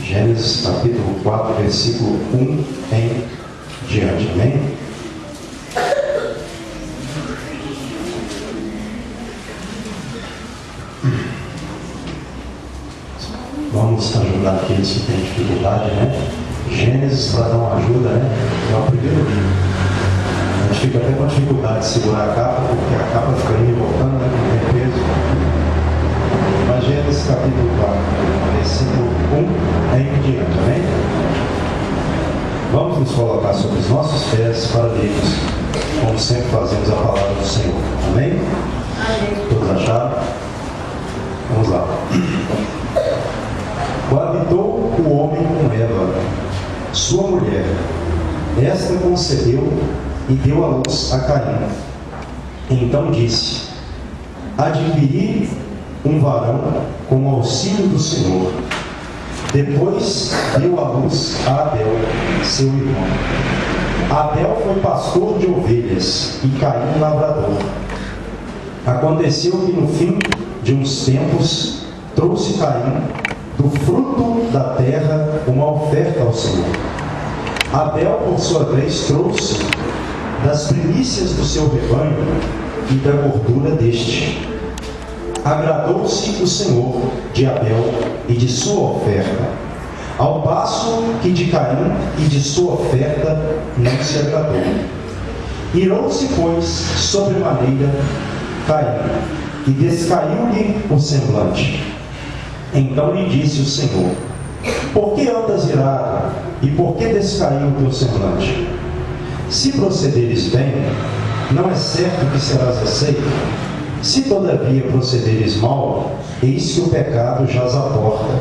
Gênesis capítulo 4, versículo 1 em diante. Amém? Vamos ajudar aqueles que têm dificuldade, né? Gênesis, para dar uma ajuda, né? É o primeiro livro. A gente fica até com dificuldade de segurar a capa, porque a capa fica indo e voltando, né? Não tem peso. Mas Gênesis capítulo 4, versículo 1 em diante. Amém? Vamos nos colocar sobre os nossos pés para lermos, como sempre fazemos, a palavra do Senhor. Amém? Amém. Todos acharam? Vamos lá. Coabitou o homem com Eva, sua mulher. Esta concebeu e deu à luz a Caim. Então disse: adquiri um varão com o auxílio do Senhor. Depois deu à luz a Abel, seu irmão. Abel foi pastor de ovelhas e Caim lavrador. Aconteceu que no fim de uns tempos trouxe Caim do fruto da terra uma oferta ao Senhor. Abel, por sua vez, trouxe das primícias do seu rebanho e da gordura deste. Agradou-se o Senhor de Abel e de sua oferta, ao passo que de Caim e de sua oferta não se agradou. Irou-se, pois, sobremaneira Caim, e descaiu-lhe o semblante. Então lhe disse o Senhor: por que andas irado, e por que descaiu o teu semblante? Se procederes bem, não é certo que serás aceito. Se todavia procederes mal, eis que o pecado jaz à porta.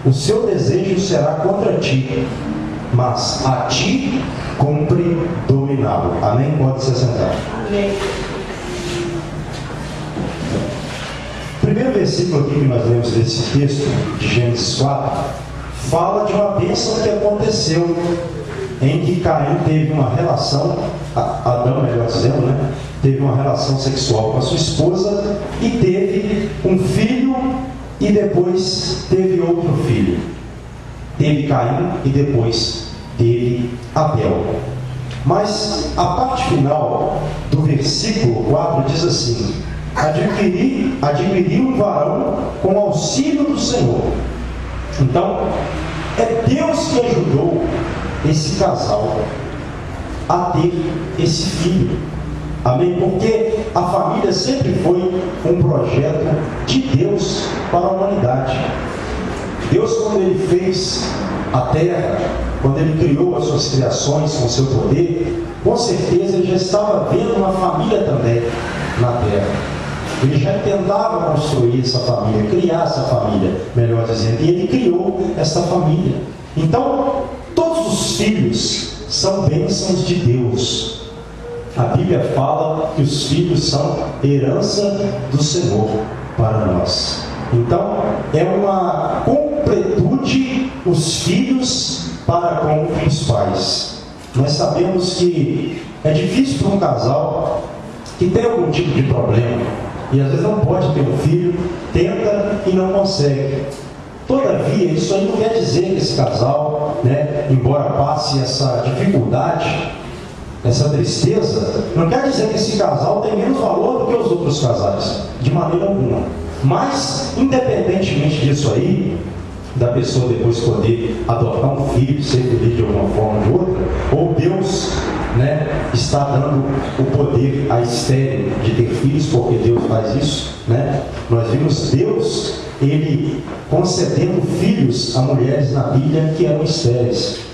O seu desejo será contra ti, mas a ti cumpre dominá-lo. Amém? Pode se sentar. Amém. O primeiro versículo aqui que nós lemos desse texto, de Gênesis 4, fala de uma bênção que aconteceu, em que Caim teve uma relação, Adão, melhor dizendo, né? Teve uma relação sexual com a sua esposa e teve um filho e depois teve outro filho. Teve Caim e depois teve Abel. Mas a parte final do versículo 4 diz assim: adquiri um varão com auxílio do Senhor. Então, é Deus que ajudou esse casal a ter esse filho. Amém? Porque a família sempre foi um projeto de Deus para a humanidade. Deus, quando Ele fez a terra, quando Ele criou as suas criações com seu poder, com certeza Ele já estava vendo uma família também na terra. Ele já tentava construir essa família, criar essa família, melhor dizendo, e Ele criou essa família. Então, todos os filhos são bênçãos de Deus. A Bíblia fala que os filhos são herança do Senhor para nós. Então, é uma completude os filhos para com os pais. Nós sabemos que é difícil para um casal que tem algum tipo de problema, e às vezes não pode ter um filho, tenta e não consegue. Todavia, isso aí não quer dizer que esse casal, né, embora passe essa dificuldade, essa tristeza, não quer dizer que esse casal tem menos valor do que os outros casais, de maneira alguma. Mas, independentemente disso aí, da pessoa depois poder adotar um filho, ser feliz de alguma forma ou de outra, ou Deus, né, está dando o poder a estéril de ter filhos, porque Deus faz isso, né? Nós vimos Deus, Ele concedendo filhos a mulheres na Bíblia que eram estéreis.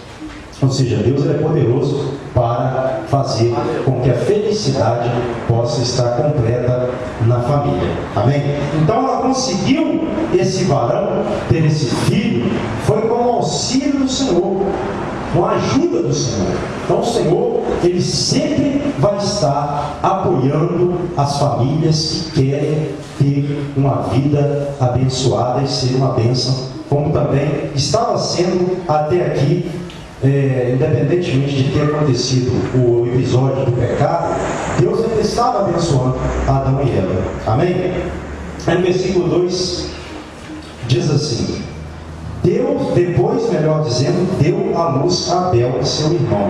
Ou seja, Deus é poderoso para fazer com que a felicidade possa estar completa na família. Amém? Então ela conseguiu esse varão, ter esse filho, foi com o auxílio do Senhor, com a ajuda do Senhor. Então o Senhor, Ele sempre vai estar apoiando as famílias que querem ter uma vida abençoada e ser uma bênção, como também estava sendo até aqui. Independentemente de ter acontecido o episódio do pecado, Deus ainda estava abençoando Adão e Eva. Amém? Aí no versículo 2 diz assim: Deus, depois, melhor dizendo, deu à luz a Abel, seu irmão.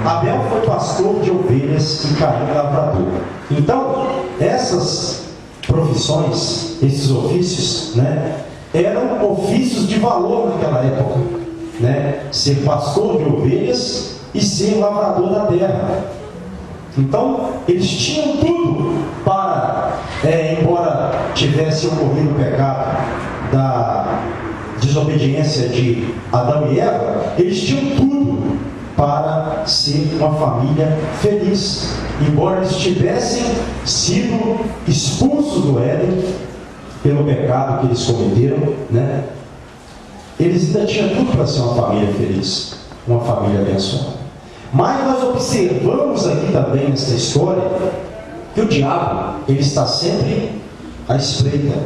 Abel foi pastor de ovelhas e Caim lavrador. Então, essas profissões, esses ofícios, eram ofícios de valor naquela época, ser pastor de ovelhas e ser lavrador da terra. Então, eles tinham tudo para, embora tivesse ocorrido o pecado da desobediência de Adão e Eva, eles tinham tudo para ser uma família feliz. Embora eles tivessem sido expulsos do Éden pelo pecado que eles cometeram, eles ainda tinham tudo para ser uma família feliz, uma família abençoada. Mas nós observamos aqui também nessa história que o diabo, ele está sempre à espreita,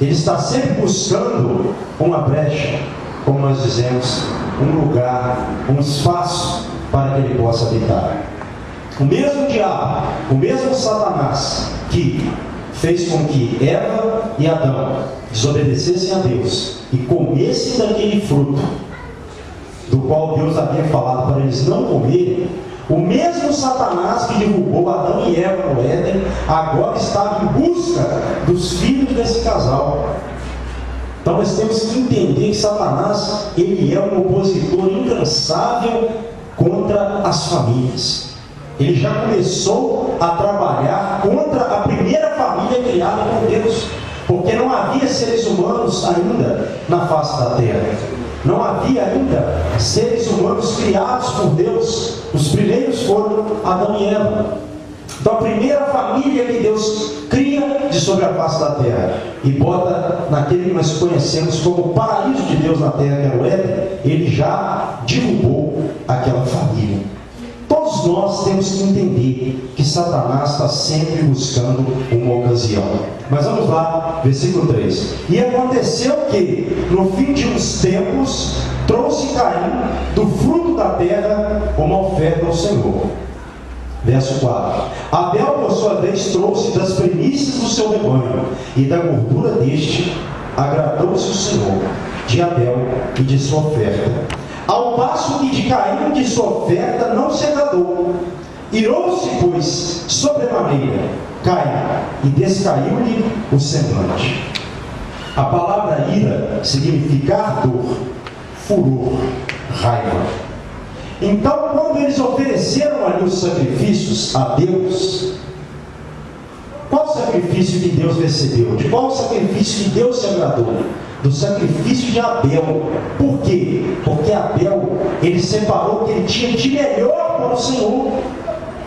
ele está sempre buscando uma brecha, como nós dizemos, um lugar, um espaço para que ele possa habitar. O mesmo diabo, o mesmo Satanás que fez com que Eva e Adão desobedecessem a Deus e comessem daquele fruto do qual Deus havia falado para eles não comerem, o mesmo Satanás que derrubou Adão e Eva no Éden, agora estava em busca dos filhos desse casal. Então nós temos que entender que Satanás, ele é um opositor incansável contra as famílias. Ele já começou a trabalhar contra a primeira família criada por Deus, porque não havia seres humanos ainda na face da terra. Não havia ainda seres humanos criados por Deus. Os primeiros foram Adão e Eva. Então a primeira família que Deus cria de sobre a face da terra e bota naquele que nós conhecemos como o paraíso de Deus na terra, que era o Éden, ele já derrubou aquela família. Todos nós temos que entender que Satanás está sempre buscando uma ocasião. Mas vamos lá, versículo 3. E aconteceu que, no fim de uns tempos, trouxe Caim do fruto da terra uma oferta ao Senhor. Verso 4. Abel, por sua vez, trouxe das primícias do seu rebanho, e da gordura deste agradou-se o Senhor, de Abel e de sua oferta. Ao passo que de Caim de sua oferta não se agradou. Irou-se, pois, sobremaneira Caim, e descaiu-lhe o semblante. A palavra ira significa ardor, furor, raiva. Então, quando eles ofereceram ali os sacrifícios a Deus, qual sacrifício que Deus recebeu? De qual sacrifício que Deus se agradou? Do sacrifício de Abel. Por quê? Porque Abel, ele separou o que ele tinha de melhor para o Senhor.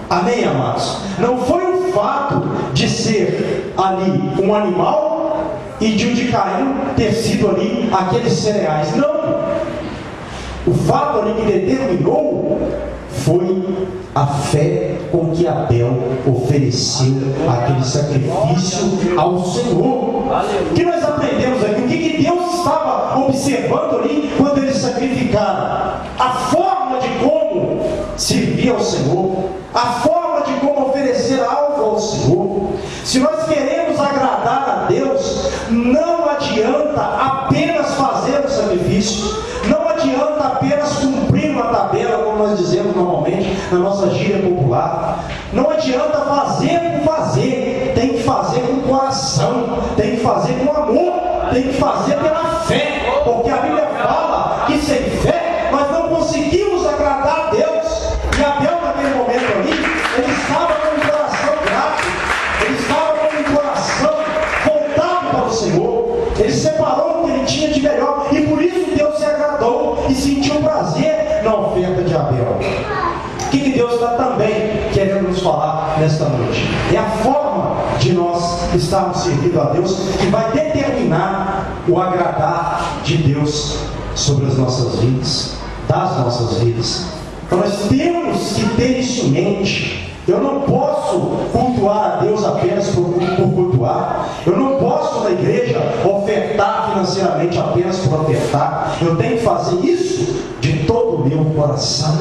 Amém, amados? Não foi o fato de ser ali um animal e de Caim ter sido ali aqueles cereais. Não. O fato ali que determinou foi a fé com que Abel ofereceu aquele sacrifício ao Senhor. O que nós aprendemos aqui? O que Deus estava observando ali quando eles sacrificaram? A forma de como servir ao Senhor, a forma de como oferecer algo ao Senhor. Se nós queremos agradar a Deus, não adianta apenas fazer o sacrifício, não adianta apenas cumprir uma tabela, como nós dizemos normalmente na nossa gíria popular. Não adianta fazer por fazer, tem que fazer com coração, tem que fazer com amor, tem que fazer pela fé, porque a Bíblia fala que sem fé nós não conseguimos agradar a Deus. E Abel, naquele momento ali, ele estava com o coração grato, ele estava com o coração voltado para o Senhor, ele separou o que ele tinha de melhor, e por isso Deus se agradou e sentiu prazer na oferta de Abel. O que Deus está também querendo nos falar nesta noite? É a forma de nós estarmos servindo a Deus que vai determinar o agradar de Deus sobre as nossas vidas, das nossas vidas. Então nós temos que ter isso em mente. Eu não posso cultuar a Deus apenas por cultuar. Eu não posso na igreja ofertar financeiramente apenas por ofertar. Eu tenho que fazer isso de todo o meu coração.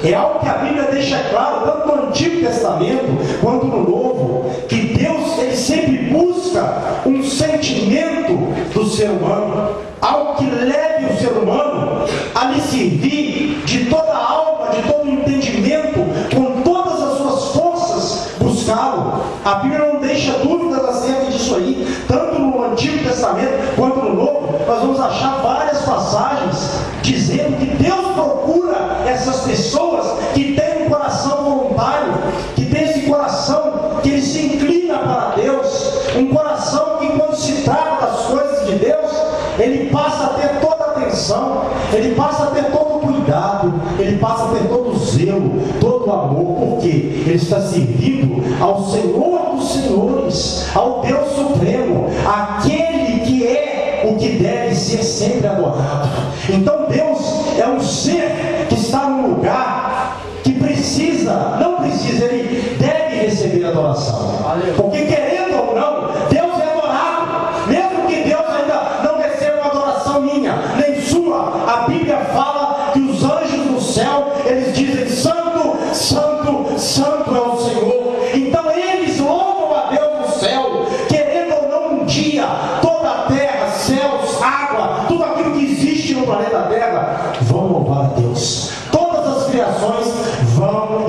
É algo que a Bíblia deixa claro, tanto no Antigo Testamento quanto no Novo, que Deus, ele sempre busca busca um sentimento do ser humano, algo que leve o ser humano a lhe servir de toda a alma, de todo o entendimento, com todas as suas forças, buscá-lo. A Bíblia não deixa dúvidas acerca disso aí, tanto no Antigo Testamento quanto no Novo. Nós vamos achar várias passagens dizendo que Deus procura essas pessoas que têm um coração voluntário, que tem esse coração que ele se inclina para Deus, um coração que, quando se trata das coisas de Deus, ele passa a ter toda a atenção, ele passa a ter todo o cuidado, ele passa a ter todo o zelo, todo o amor, porque ele está servindo ao Senhor dos Senhores, ao Deus Supremo, aquele que é o que deve ser sempre adorado. Então Deus é um ser que está num lugar que não precisa, ele deve receber adoração, porque querendo ou não, Deus é adorado, mesmo que Deus ainda não receba uma adoração minha, nem sua. A Bíblia fala que os anjos do céu, eles dizem: santo, santo, santo é o Senhor. Então eles louvam a Deus no céu, querendo ou não, um dia toda a terra, céus, água, tudo aquilo que existe no planeta Terra vão louvar a Deus. Todas as criações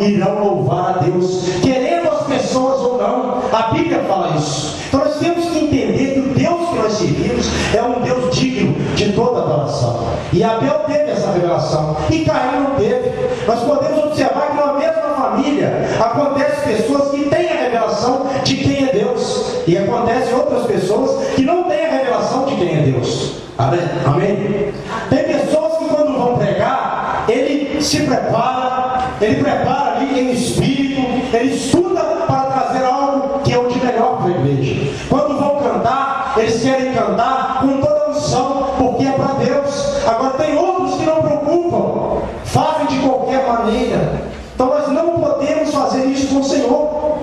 irão louvar a Deus, querendo as pessoas ou não. A Bíblia fala isso. Então nós temos que entender que o Deus que nós servimos é um Deus digno de toda adoração. E Abel teve essa revelação e Caim não teve. Nós podemos observar que na mesma família acontecem pessoas que têm a revelação de quem é Deus, e acontecem outras pessoas que não têm a revelação de quem é Deus. Amém? Tem pessoas que, quando vão pregar, ele se prepara, ele prepara ali em espírito, ele estuda para trazer algo que é o de melhor para a igreja. Quando vão cantar, eles querem cantar com toda a unção, porque é para Deus. Agora tem outros que não preocupam, fazem de qualquer maneira. Então nós não podemos fazer isso com o Senhor.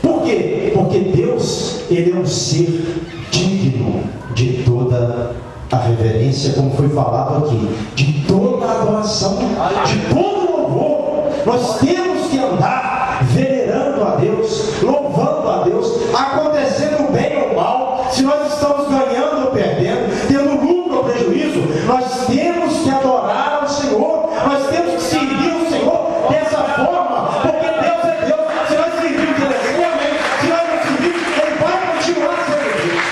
Por quê? Porque Deus, ele é um ser digno de toda a reverência, como foi falado aqui, de toda a adoração, de todo o louvor. Nós temos que andar venerando a Deus, louvando a Deus, acontecendo bem ou mal, se nós estamos ganhando ou perdendo, tendo lucro ou prejuízo, nós temos que adorar ao Senhor, nós temos que servir o Senhor dessa forma, porque Deus é Deus. Se nós servirmos Ele, se nós não servirmos, Ele vai continuar sendo Deus,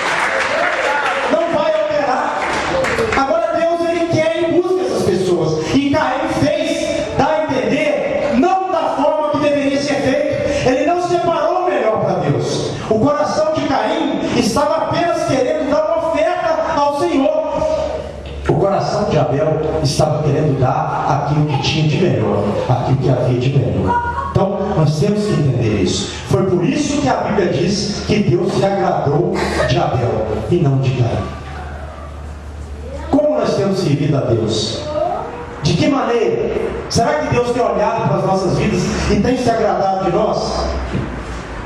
não vai alterar. Agora Deus, ele quer e busca essas pessoas, e Caim fez, dá a entender, não da forma que deveria ser feito. Ele não separou o melhor para Deus. O coração de Caim estava apenas querendo dar uma oferta ao Senhor. O coração de Abel estava querendo dar aquilo que tinha de melhor, aquilo que havia de melhor. Então nós temos que entender isso. Foi por isso que a Bíblia diz que Deus se agradou de Abel e não de Caim. Como nós temos servido a Deus? De que maneira? Será que Deus tem olhado para as nossas vidas e tem se agradado de nós?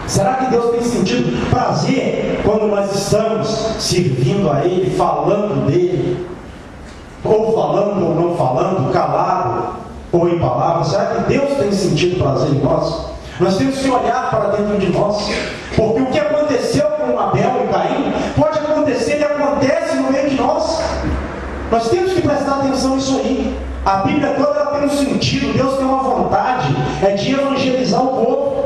Será que Deus tem sentido prazer quando nós estamos servindo a Ele, falando dEle? Ou falando ou não falando, calado ou em palavras? Será que Deus tem sentido prazer em nós? Nós temos que olhar para dentro de nós, porque o que aconteceu com Abel e Caim pode acontecer e acontece no meio de nós. Nós temos que prestar atenção nisso aí. A Bíblia toda ela tem um sentido. Deus tem uma vontade, é de evangelizar o povo,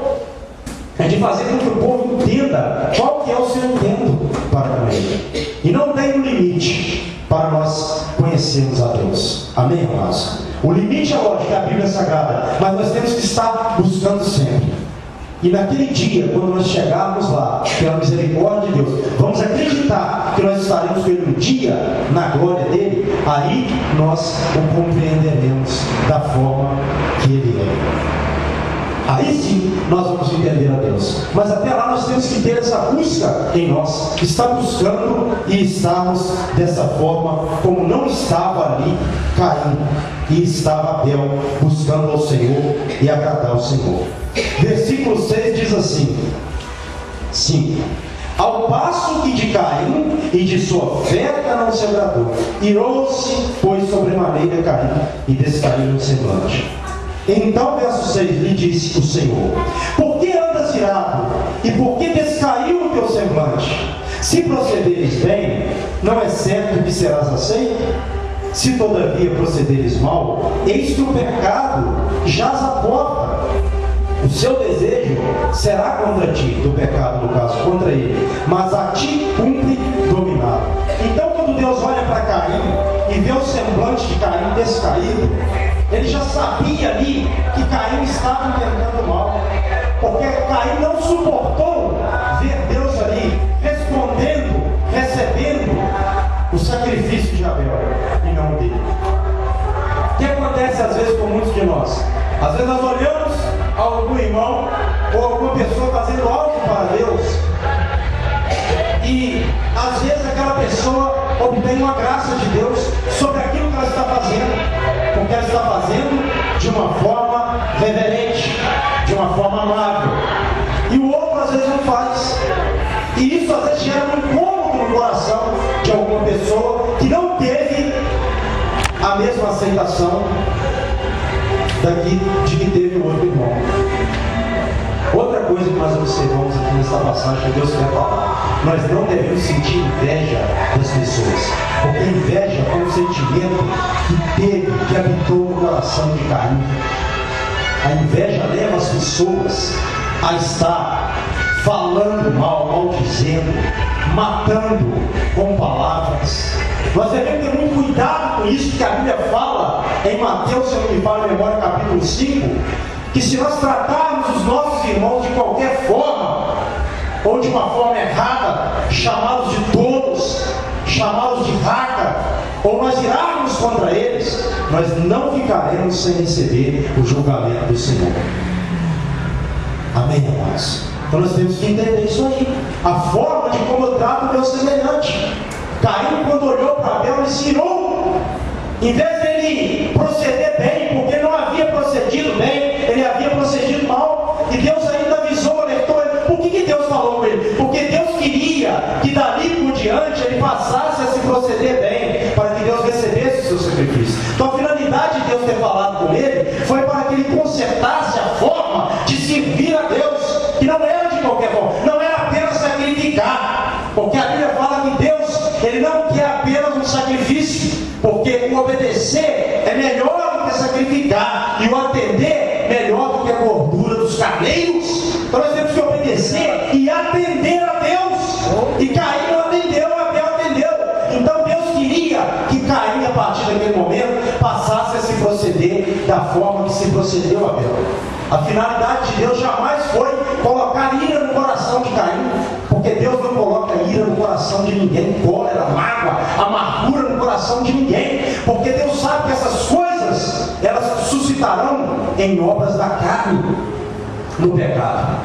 é de fazer com que o povo entenda qual que é o seu intento para com Ele. E não tem um limite para nós conhecermos a Deus. Amém, amados? O limite é lógico, é a Bíblia Sagrada, mas nós temos que estar buscando sempre. E naquele dia, quando nós chegarmos lá, pela misericórdia de Deus, vamos acreditar que nós estaremos com Ele um dia, na glória dEle, aí nós o compreenderemos da forma que Ele é. Aí sim, nós vamos entender a Deus. Mas até lá nós temos que ter essa busca em nós, estar buscando e estarmos dessa forma, como não estava ali Caim, e estava Abel, buscando ao Senhor e agradar ao Senhor. Versículo 6 diz assim: 5. Ao passo que de Caim e de sua oferta não se agradou, irou-se, pois sobremaneira Caim, e descaiu no semblante. Então, verso 6, lhe disse o Senhor: por que andas irado? E por que descaiu o teu semblante? Se procederes bem, não é certo que serás aceito? Se todavia procederes mal, eis que o pecado jaz à porta. O seu desejo será contra ti, do pecado, no caso, contra ele, mas a ti cumpre dominá-lo. Então, quando Deus olha para Caim e vê o semblante de Caim descaído, ele já sabia ali que Caim estava intentando mal, porque Caim não suportou ver Deus ali respondendo, recebendo o sacrifício de Abel e não dele. O que acontece às vezes com muitos de nós? Às vezes nós olhamos algum irmão ou alguma pessoa fazendo algo para Deus e às vezes aquela pessoa obtém uma graça de Deus sobre aquilo que ela está fazendo, porque ela está fazendo de uma forma reverente, de uma forma amável, e o outro às vezes não faz, e isso às vezes gera um incômodo no coração de alguma pessoa que não teve a mesma aceitação de que teve o outro irmão. Outra coisa que nós observamos aqui nessa passagem que Deus quer falar: nós não devemos sentir inveja das pessoas, porque a inveja é um sentimento que habitou no coração de Caim. A inveja leva as pessoas a estar falando mal, maldizendo, matando com palavras. Nós devemos ter muito cuidado com isso, que a Bíblia fala em Mateus, se eu não me falha a memória, capítulo 5, que se nós tratarmos os nossos irmãos de qualquer forma, ou de uma forma errada, chamá-los de tolos, chamá-los de raca, ou nós irarmos contra eles, nós não ficaremos sem receber o julgamento do Senhor. Amém, amados? Então nós temos que entender isso aí, a forma de como eu trato o meu semelhante. Caim, quando olhou para Abel, ele se irou. Em vez dele proceder bem, porque não havia procedido bem, ele havia procedido mal, e Deus ainda avisou, alertou ele. Por que Deus falou com ele? Porque Deus queria que dali por diante ele passasse a se proceder bem, para que Deus recebesse o seu sacrifício. Então a finalidade de Deus ter falado com ele foi para que ele consertasse a forma de servir a Deus, que não era de qualquer forma, não era apenas sacrificar, porque a Bíblia fala que Deus, ele não quer apenas um sacrifício, porque o obedecer é melhor do que sacrificar, e o atender melhor do que a gordura dos carneiros. Então nós temos que obedecer e atender a Deus, e Caim não atendeu, Abel atendeu. Então Deus queria que Caim, a partir daquele momento, passasse a se proceder da forma que se procedeu Abel. A finalidade de Deus jamais foi colocar ira no coração de Caim, porque Deus não coloca ira no coração de ninguém, cólera, mágoa, amargura no coração de ninguém, porque Deus sabe que essas coisas, elas suscitarão em obras da carne, no pecado.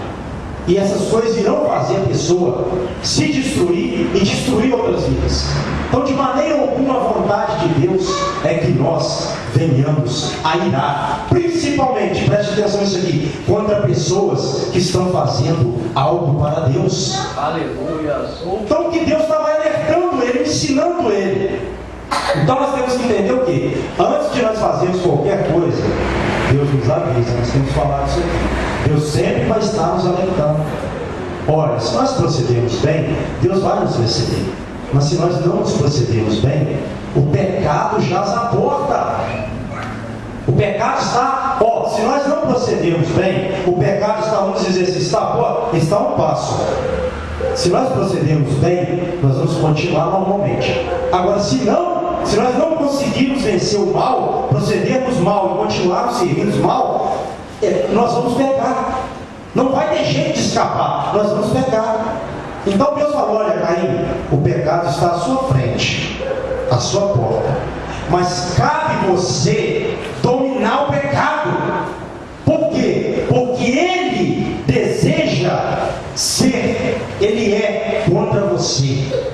E essas coisas irão fazer a pessoa se destruir e destruir outras vidas. Então, de maneira alguma, a vontade de Deus é que nós venhamos a irar, principalmente, preste atenção nisso aqui, contra pessoas que estão fazendo algo para Deus. Aleluia. Então, que Deus estava alertando ele, ensinando ele. Então, nós temos que entender o quê? Antes de nós fazermos qualquer coisa, Deus nos avisa, nós temos que falar disso aqui. Deus sempre vai estar nos alertando. Olha, se nós procedermos bem, Deus vai nos receber. Mas se nós não nos procedermos bem, o pecado jaz à porta. O pecado está, se nós não procedermos bem, o pecado está, vamos dizer assim, está a um passo. Se nós procedermos bem, nós vamos continuar normalmente. Agora, se nós não conseguirmos vencer o mal, procedermos mal e continuarmos servindo mal, nós vamos pecar. Não vai ter jeito de escapar, nós vamos pecar. Então Deus falou: olha, Caim, o pecado está à sua frente, à sua porta, mas cabe você dominar o pecado. Por quê? Porque ele deseja ser, ele é contra você.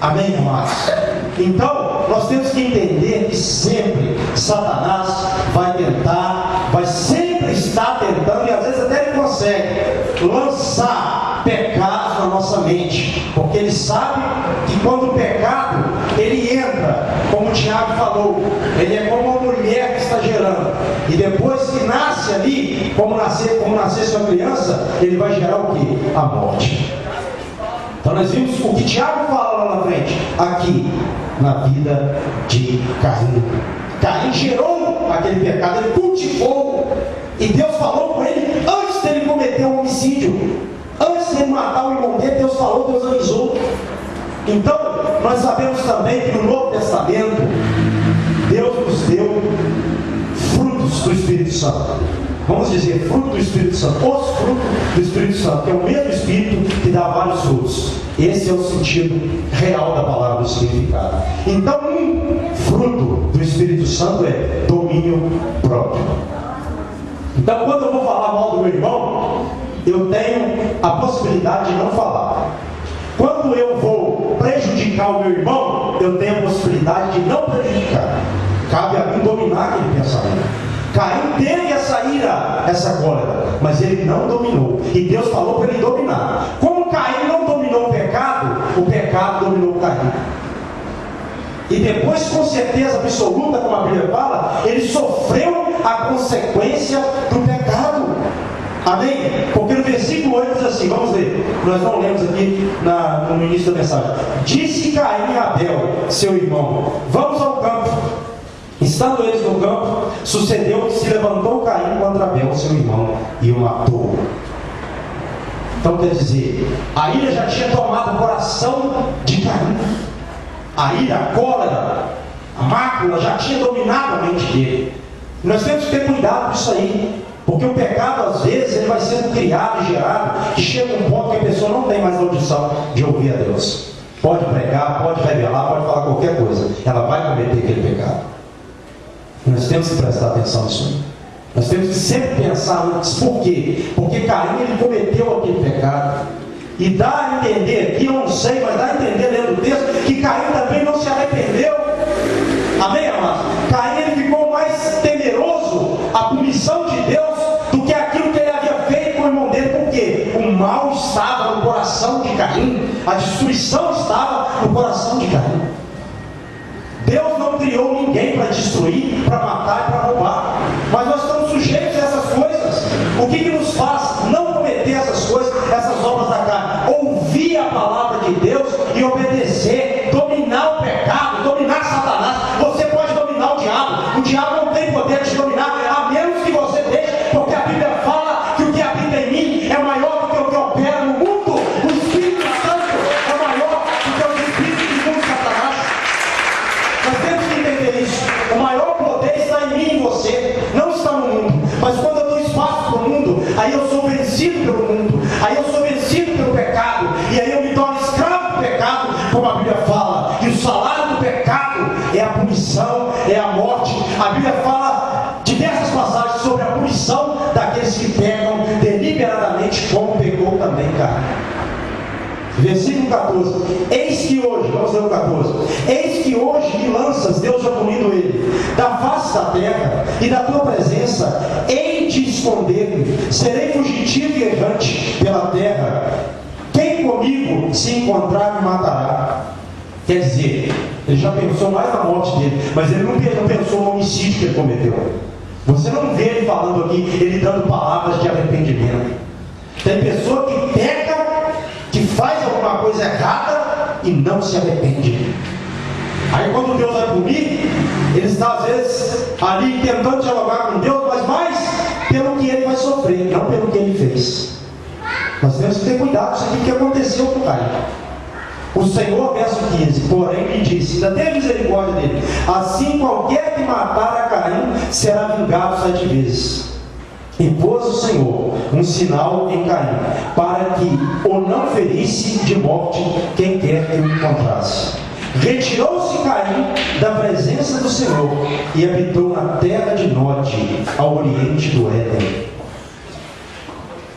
Amém, amados? Então, nós temos que entender que sempre Satanás vai sempre estar tentando, e às vezes até ele consegue, lançar pecados na nossa mente, porque ele sabe que quando o pecado, ele entra, como o Tiago falou, ele é como uma mulher que está gerando. E depois que nasce ali, como nascesse uma criança, ele vai gerar o quê? A morte. Então nós vimos o que Tiago fala lá na frente, aqui, na vida de Caim. Caim gerou aquele pecado, ele cultivou, e Deus falou com ele antes dele cometer o homicídio, antes dele matar o irmão dele. Deus falou, Deus avisou. Então nós sabemos também que no Novo Testamento Deus nos deu frutos do Espírito Santo. Vamos dizer, fruto do Espírito Santo, os frutos do Espírito Santo, que é o mesmo Espírito que dá vários frutos. Esse é o sentido real da palavra, do significado. Então, um fruto do Espírito Santo é domínio próprio. Então, quando eu vou falar mal do meu irmão, eu tenho a possibilidade de não falar. Quando eu vou prejudicar o meu irmão, eu tenho a possibilidade de não prejudicar. Cabe a mim dominar aquele pensamento. Caim teve essa ira, essa cólera, mas ele não dominou. E Deus falou para ele dominar. Como Caim não dominou o pecado dominou Caim. E depois, com certeza absoluta, como a Bíblia fala, ele sofreu a consequência do pecado. Amém? Porque no versículo 8 diz assim, vamos ler, nós não lemos aqui no início da mensagem. Disse Caim a Abel, seu irmão, vamos ao campo. Estando eles no campo, sucedeu que se levantou Caim contra Abel, seu irmão, e o matou. Então quer dizer, a ira já tinha tomado o coração de Caim. A ira, a cólera, a mácula já tinha dominado a mente dele. Nós temos que ter cuidado com isso aí, porque o pecado às vezes ele vai sendo criado e gerado, que chega um ponto que a pessoa não tem mais audição de ouvir a Deus. Pode pregar, pode revelar, pode falar qualquer coisa, ela vai cometer aquele pecado. Nós temos que prestar atenção nisso aí. Nós temos que sempre pensar antes. Por quê? Porque Caim ele cometeu aquele pecado. E dá a entender, aqui eu não sei, mas dá a entender lendo o texto, que Caim também não se arrependeu. Amém, amados? Caim ele ficou mais temeroso a punição de Deus do que aquilo que ele havia feito com o irmão dele. Por quê? O mal estava no coração de Caim. A destruição estava no coração de Caim. Deus não criou ninguém para destruir, para matar e para roubar. Mas nós estamos sujeitos a essas coisas. O que nos faz não cometer essas coisas, essas obras da carne? Ouvir a palavra de Deus e obedecer, dominar o pecado, dominar Satanás. Você pode dominar o diabo. O diabo não tem poder de dominar, a menos que você deixe, porque a Bíblia fala que o que habita em mim é maior do que o que opera no mundo. O Espírito Santo é maior do que o espírito do mundo, Satanás. Nós temos que entender isso. O maior poder está em mim e em você, não está no mundo. Mas quando eu dou espaço para o mundo, aí eu sou vencido pelo mundo, aí eu sou vencido pelo pecado, e aí eu me torno escravo do pecado, como a Bíblia fala. E o salário do pecado é a punição, é a morte. A Bíblia fala diversas passagens sobre a punição daqueles que pecam deliberadamente, como pecou também Caim. Versículo 14, eis que hoje, vamos ler o 14, eis que hoje me lanças, Deus já punindo ele, da face da terra e da tua presença, hei de esconder-me, serei fugitivo e errante pela terra, quem comigo se encontrar me matará. Quer dizer, ele já pensou mais na morte dele, mas ele não pensou no homicídio que ele cometeu. Você não vê ele falando aqui, ele dando palavras de arrependimento. Tem pessoa que peca, que faz alguma coisa errada e não se arrepende. Aí quando Deus vai punir, ele está às vezes ali tentando dialogar com Deus, mas mais pelo que ele vai sofrer, não pelo que ele fez. Nós temos que ter cuidado com isso que aconteceu com Caim. O Senhor, verso 15, porém lhe disse, ainda tem misericórdia dele, assim qualquer que matar a Caim será vingado 7 vezes. E pôs o Senhor um sinal em Caim, para que o não ferisse de morte quem quer que o encontrasse. Retirou-se Caim da presença do Senhor e habitou na terra de Nod, ao oriente do Éden.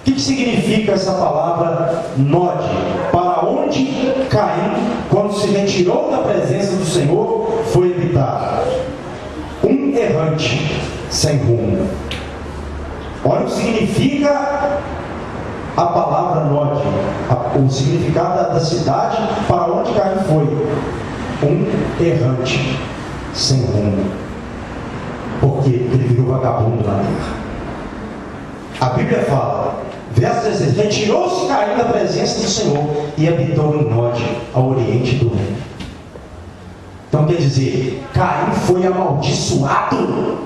O que significa essa palavra Nod? Para onde Caim, quando se retirou da presença do Senhor, foi habitar? Um errante, sem rumo. Olha o que significa a palavra Nod, o significado da cidade para onde Caim foi. Um errante, sem rumo. Porque ele virou vagabundo na terra. A Bíblia fala, verso 16: retirou-se Caim da presença do Senhor e habitou em Nod, ao oriente do reino. Então quer dizer, Caim foi amaldiçoado.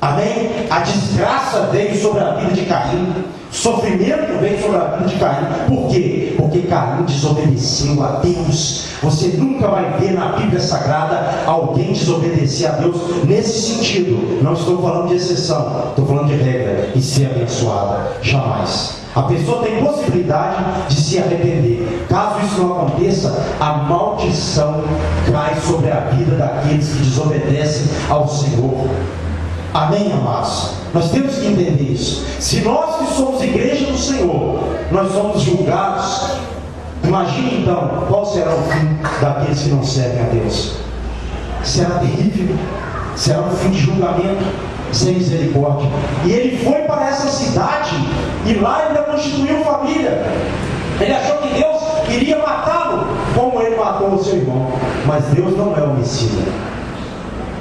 Amém? A desgraça veio sobre a vida de Caim. Sofrimento veio sobre a vida de Caim. Por quê? Porque Caim desobedeceu a Deus. Você nunca vai ver na Bíblia Sagrada alguém desobedecer a Deus nesse sentido. Não estou falando de exceção, estou falando de regra e ser abençoada. Jamais. A pessoa tem possibilidade de se arrepender. Caso isso não aconteça, a maldição cai sobre a vida daqueles que desobedecem ao Senhor. Amém, amados? Nós temos que entender isso. Se nós que somos igreja do Senhor, nós somos julgados, imagine então qual será o fim daqueles que não servem a Deus. Será terrível, será um fim de julgamento, sem misericórdia. E ele foi para essa cidade e lá ainda constituiu família. Ele achou que Deus iria matá-lo, como ele matou o seu irmão. Mas Deus não é homicida.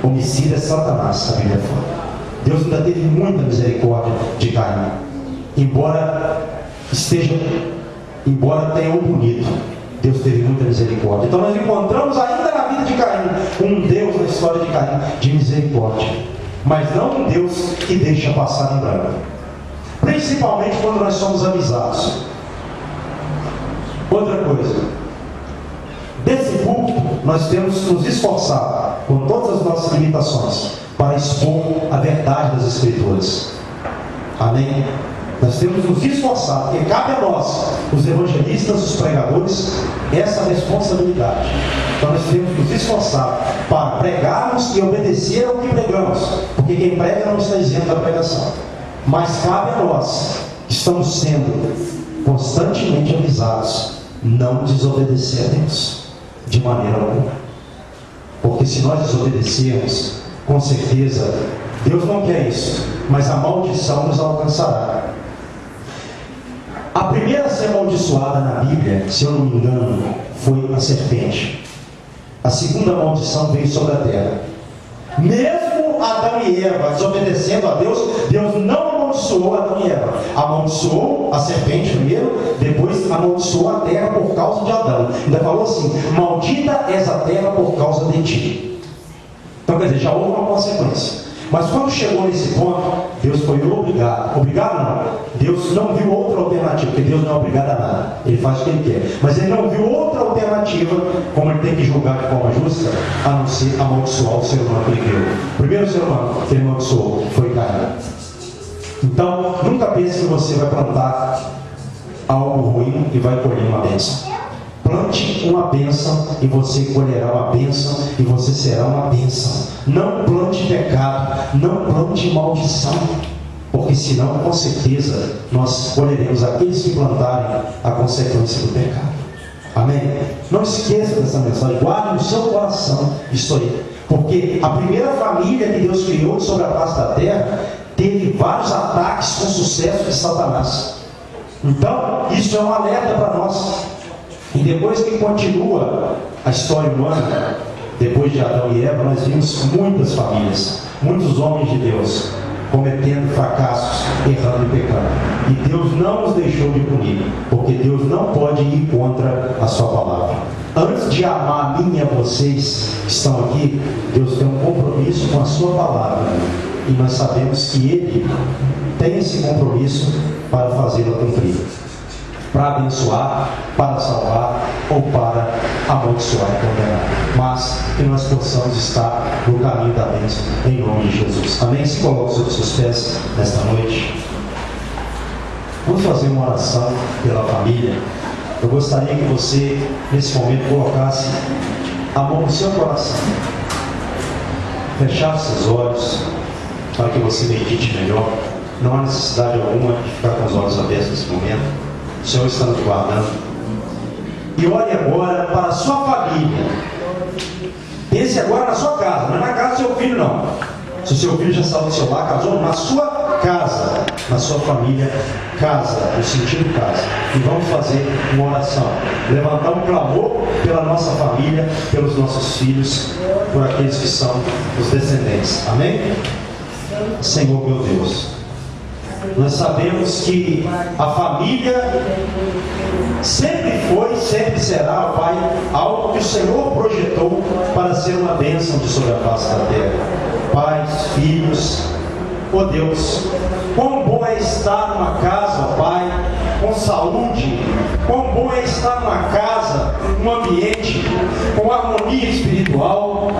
Homicida é Satanás, a Bíblia fala. Deus ainda teve muita misericórdia de Caim. Embora tenha o bonito, Deus teve muita misericórdia. Então nós encontramos ainda na vida de Caim um Deus na história de Caim de misericórdia, mas não um Deus que deixa passar em branco, principalmente quando nós somos avisados. Outra coisa, desse púlpito nós temos que nos esforçar com todas as nossas limitações para expor a verdade das Escrituras. Amém? Nós temos que nos esforçar, porque cabe a nós, os evangelistas, os pregadores, essa responsabilidade. Então nós temos que nos esforçar para pregarmos e obedecer ao que pregamos, porque quem prega não está isento da pregação. Mas cabe a nós, que estamos sendo constantemente avisados, não desobedecer a Deus de maneira alguma. Porque se nós desobedecermos, com certeza Deus não quer isso, mas a maldição nos alcançará. A primeira a ser amaldiçoada na Bíblia, se eu não me engano, foi a serpente. A segunda maldição veio sobre a terra. Mesmo Adão e Eva desobedecendo a Deus, Deus não amaldiçoou Adão e Eva. Amaldiçoou a serpente primeiro, depois amaldiçoou a terra por causa de Adão. Ainda falou assim: maldita és a terra por causa de ti. Então quer dizer, já houve uma consequência. Mas quando chegou nesse ponto, Deus foi obrigado. Obrigado não. Deus não viu outra alternativa, porque Deus não é obrigado a nada. Ele faz o que ele quer. Mas ele não viu outra alternativa, como ele tem que julgar de forma justa, a não ser amaldiçoar o ser humano que ele criou. O primeiro ser humano que ele amaldiçoou foi Caim. Então, nunca pense que você vai plantar algo ruim e vai colher uma bênção. Plante uma bênção e você colherá uma bênção e você será uma bênção. Não plante pecado, não plante maldição, porque senão com certeza nós colheremos aqueles que plantarem a consequência do pecado. Amém? Não esqueça dessa mensagem, guarde no seu coração isso aí, porque a primeira família que Deus criou sobre a face da terra teve vários ataques com sucesso de Satanás. Então isso é um alerta para nós. E depois que continua a história humana, depois de Adão e Eva, nós vimos muitas famílias, muitos homens de Deus cometendo fracassos, errando e pecando. E Deus não os deixou de punir, porque Deus não pode ir contra a sua palavra. Antes de amar a mim e a vocês que estão aqui, Deus tem um compromisso com a sua palavra. E nós sabemos que Ele tem esse compromisso para fazê-la cumprir. Para abençoar, para salvar ou para amaldiçoar e condenar. Mas que nós possamos estar no caminho da bênção, em nome de Jesus. Amém? Se coloque sobre os seus pés nesta noite. Vamos fazer uma oração pela família. Eu gostaria que você, nesse momento, colocasse a mão no seu coração. Fechasse seus olhos para que você medite melhor. Não há necessidade alguma de ficar com os olhos abertos nesse momento. O Senhor está nos guardando. E olhe agora para a sua família. Pense agora na sua casa, não é na casa do seu filho não. Se o seu filho já saiu do seu lar, casou, na sua casa, na sua família, casa, no sentido casa. E vamos fazer uma oração. Levantar um clamor pela nossa família, pelos nossos filhos, por aqueles que são os descendentes. Amém? Senhor meu Deus, nós sabemos que a família sempre foi e sempre será, ó Pai, algo que o Senhor projetou para ser uma bênção de sobre a face da terra. Pais, filhos, ó Deus, quão bom é estar numa casa, ó Pai, com saúde, quão bom é estar numa casa, num ambiente com harmonia espiritual,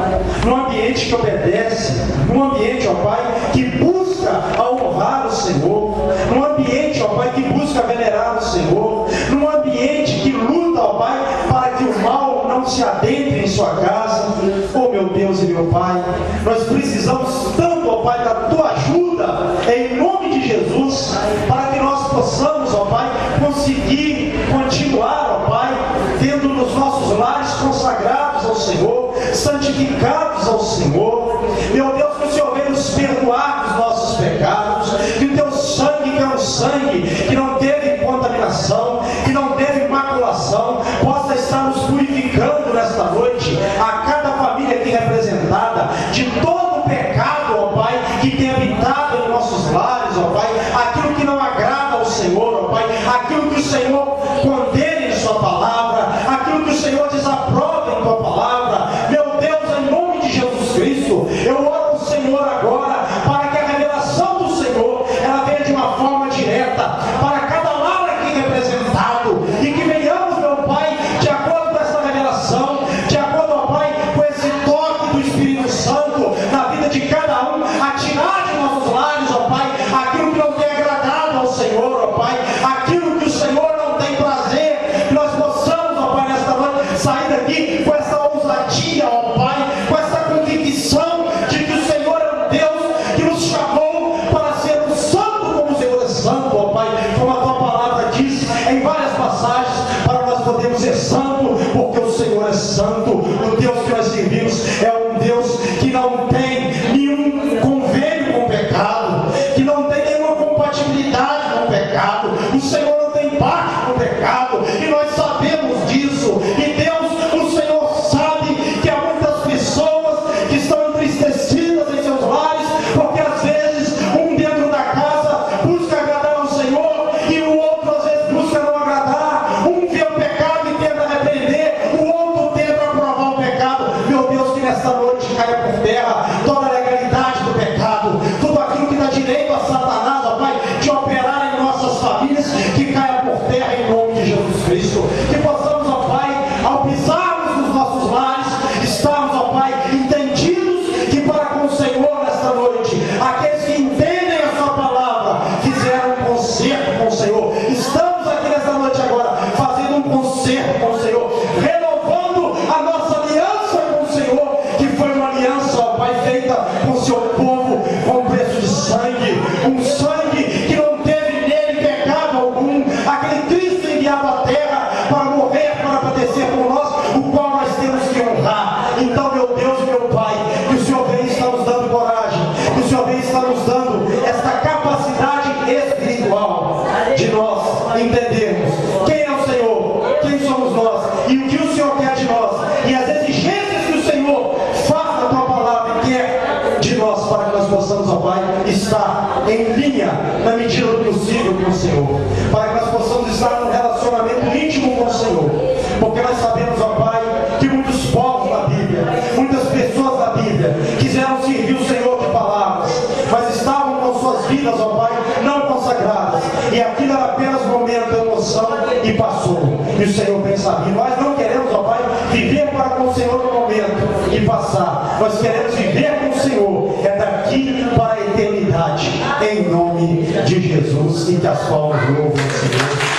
num ambiente que obedece, num ambiente, ó Pai, que busca honrar o Senhor, num ambiente, ó Pai, que busca venerar o Senhor, num ambiente que luta, ó Pai, para que o mal não se adentre em sua casa. Oh meu Deus e meu Pai, nós precisamos tanto, ó Pai, da Tua ajuda, em nome de Jesus, para que nós possamos, ó Pai, conseguir continuar, ó Pai, tendo nos nossos lares consagrados ao Senhor, santificados ao Senhor. Meu Deus, que o Senhor venha nos perdoar dos nossos pecados, que o Teu sangue, que é um sangue que não teve contaminação, que não teve maculação, possa estar nos purificando nesta noite, a cada família aqui representada, de todo o pecado, ó Pai, que tem habitado em nossos lares, ó Pai, aquilo que não agrada ao Senhor, ó Pai, aquilo que o Senhor condena em Sua palavra, aquilo que o Senhor desaprova em Tua palavra. Meu Deus, em nome de Jesus Cristo, eu oro ao Senhor agora, para que a revelação do Senhor, ela venha de uma forma direta, para cada lar aqui representado, e que venhamos, meu Pai, de acordo com essa revelação, de acordo, ó Pai, com esse toque do Espírito Santo, na vida de cada um, a tirar de nossos lares, ó Pai, aquilo que não tem agradado ao Senhor, ó Pai, aquilo que o Senhor não tem prazer, que nós possamos, ó Pai, nesta noite, sair daqui com essa ousadia, ó Pai, com essa convicção de que o Senhor é um Deus que nos chamou para ser um santo como o Senhor é santo, ó Pai, como a Tua palavra diz em várias passagens, para nós podermos ser santo, porque o Senhor é santo. O Deus que nós servimos é um Deus que não tem nenhum convênio com o pecado, que não tem nenhuma compatibilidade com o pecado. O Senhor não tem parte com o pecado, e nós sabemos disso. E Deus, o Senhor sabe que há muitas pessoas que estão entristecidas em seus lares, porque às vezes um dentro da casa busca agradar ao Senhor, e o outro às vezes busca não agradar. Um vê o pecado e tenta repreender, o outro tenta aprovar o pecado. Meu Deus, que nesta noite caia por terra toda a legalidade do pecado, tudo aquilo que dá direito a Satanás, ó Pai, de operar em nossas famílias, que caia por terra em nome de Jesus Cristo. Que possamos, ó Pai, ao pisarmos nos nossos lares, estarmos, ó Pai, entendidos que para com o Senhor nesta noite, aqueles que entendem a Sua palavra, fizeram um concerto com o Senhor. Estamos aqui nesta noite agora, fazendo um concerto com o Senhor, renovando a nossa aliança com o Senhor, que foi uma aliança, ó Pai, feita com o Seu povo, com preço de sangue, um sangue que não teve nele pecado algum, aquele Cristo enviado à terra para morrer, para padecer por nós, o qual nós temos que honrar. Então, meu Deus e meu Pai, que o Senhor venha estar nos dando coragem, que o Senhor venha estar nos dando esta capacidade espiritual de nós entendermos quem é o Senhor, quem somos nós e o que o Senhor quer de nós, e as exigências que o Senhor faz da Tua palavra e quer de nós, para que nós possamos, ó Pai, estar em linha, na medida do possível, com o Senhor, para que nós possamos estar num relacionamento íntimo com o Senhor, porque nós sabemos, ó Pai, que muitos povos da Bíblia, muitas pessoas da Bíblia, quiseram servir o Senhor de palavras, mas estavam com suas vidas, ó Pai, não consagradas, e aquilo era apenas um momento de emoção e passou. E o Senhor bem sabia, nós não queremos, ó Pai, viver para com o Senhor no momento e passar. Nós queremos viver com o Senhor, é daqui para a eternidade, em nome de Jesus. E que as palmas louvam o Senhor.